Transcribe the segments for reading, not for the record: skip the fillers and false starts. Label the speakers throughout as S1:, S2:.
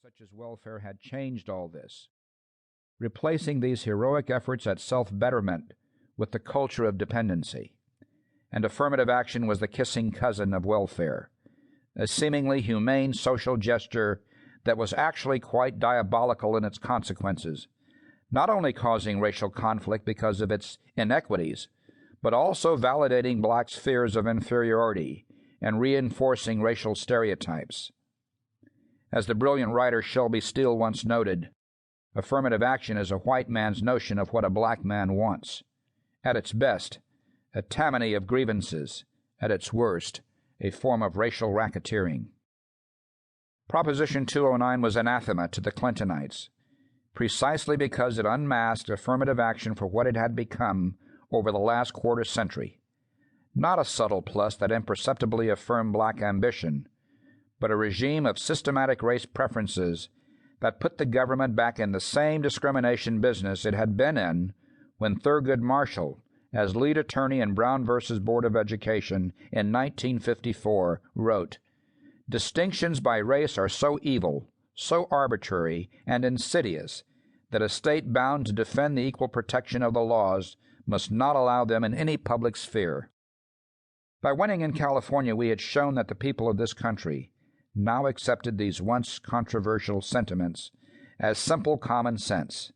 S1: such as welfare had changed all this, replacing these heroic efforts at self-betterment with the culture of dependency. And affirmative action was the kissing cousin of welfare, a seemingly humane social gesture that was actually quite diabolical in its consequences, not only causing racial conflict because of its inequities, but also validating blacks' fears of inferiority and reinforcing racial stereotypes. As the brilliant writer Shelby Steele once noted, affirmative action is a white man's notion of what a black man wants. At its best, a tammany of grievances. At its worst, a form of racial racketeering. Proposition 209 was anathema to the Clintonites, precisely because it unmasked affirmative action for what it had become over the last quarter century. Not a subtle plus that imperceptibly affirmed black ambition, but a regime of systematic race preferences that put the government back in the same discrimination business it had been in when Thurgood Marshall, as lead attorney in Brown v. Board of Education in 1954, wrote, "Distinctions by race are so evil, so arbitrary and insidious that a state bound to defend the equal protection of the laws must not allow them in any public sphere." By winning in California, we had shown that the people of this country now accepted these once controversial sentiments as simple common sense,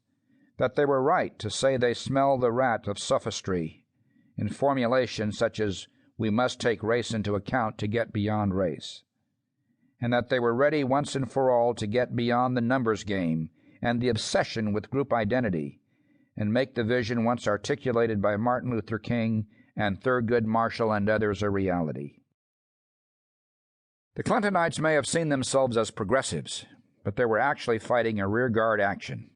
S1: that they were right to say they smell the rat of sophistry in formulations such as "we must take race into account to get beyond race," and that they were ready once and for all to get beyond the numbers game and the obsession with group identity and make the vision once articulated by Martin Luther King and Thurgood Marshall and others a reality. The Clintonites may have seen themselves as progressives, but they were actually fighting a rearguard action.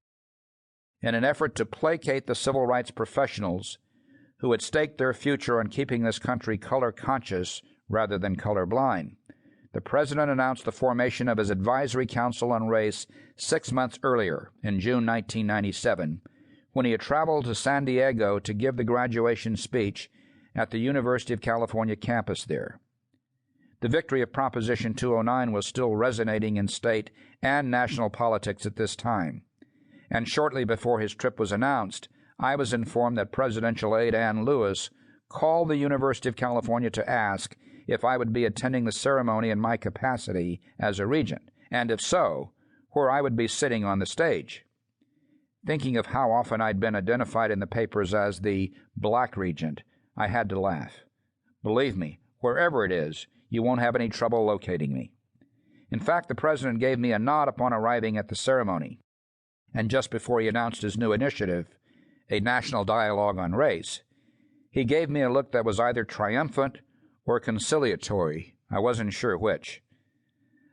S1: In an effort to placate the civil rights professionals who had staked their future on keeping this country color-conscious rather than colorblind, the President announced the formation of his Advisory Council on Race 6 months earlier, in June 1997, when he had traveled to San Diego to give the graduation speech at the University of California campus there. The victory of Proposition 209 was still resonating in state and national politics at this time, and shortly before his trip was announced, I was informed that presidential aide Ann Lewis called the University of California to ask if I would be attending the ceremony in my capacity as a regent, and if so, where I would be sitting on the stage. Thinking of how often I'd been identified in the papers as the Black Regent, I had to laugh. Believe me, wherever it is, you won't have any trouble locating me. In fact, the President gave me a nod upon arriving at the ceremony, and just before he announced his new initiative, a national dialogue on race, he gave me a look that was either triumphant or conciliatory. I wasn't sure which.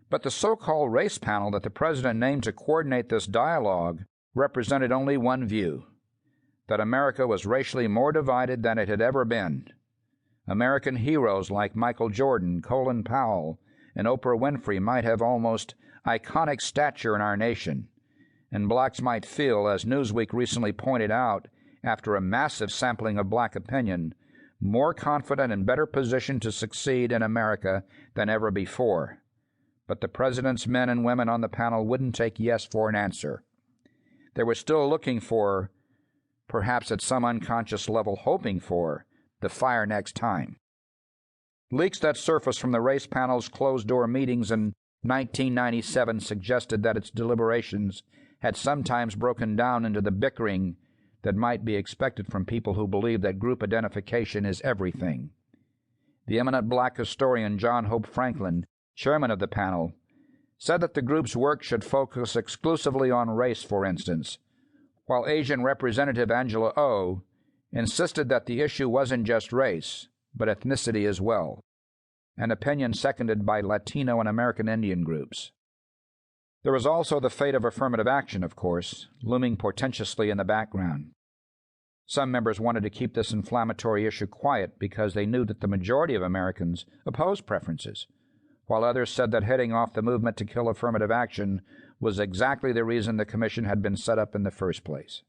S1: But the so-called race panel that the President named to coordinate this dialogue represented only one view, that America was racially more divided than it had ever been. American heroes like Michael Jordan, Colin Powell, and Oprah Winfrey might have almost iconic stature in our nation, and blacks might feel, as Newsweek recently pointed out after a massive sampling of black opinion, more confident and better positioned to succeed in America than ever before. But the President's men and women on the panel wouldn't take yes for an answer. They were still looking for, perhaps at some unconscious level hoping for, the fire next time. Leaks that surfaced from the race panel's closed-door meetings in 1997 suggested that its deliberations had sometimes broken down into the bickering that might be expected from people who believe that group identification is everything. The eminent black historian John Hope Franklin, chairman of the panel, said that the group's work should focus exclusively on race, for instance, while Asian Representative Angela Oh insisted that the issue wasn't just race, but ethnicity as well, an opinion seconded by Latino and American Indian groups. There was also the fate of affirmative action, of course, looming portentously in the background. Some members wanted to keep this inflammatory issue quiet because they knew that the majority of Americans opposed preferences, while others said that heading off the movement to kill affirmative action was exactly the reason the commission had been set up in the first place.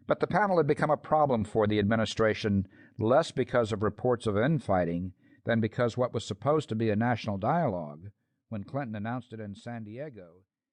S1: But the panel had become a problem for the administration less because of reports of infighting than because what was supposed to be a national dialogue, when Clinton announced it in San Diego,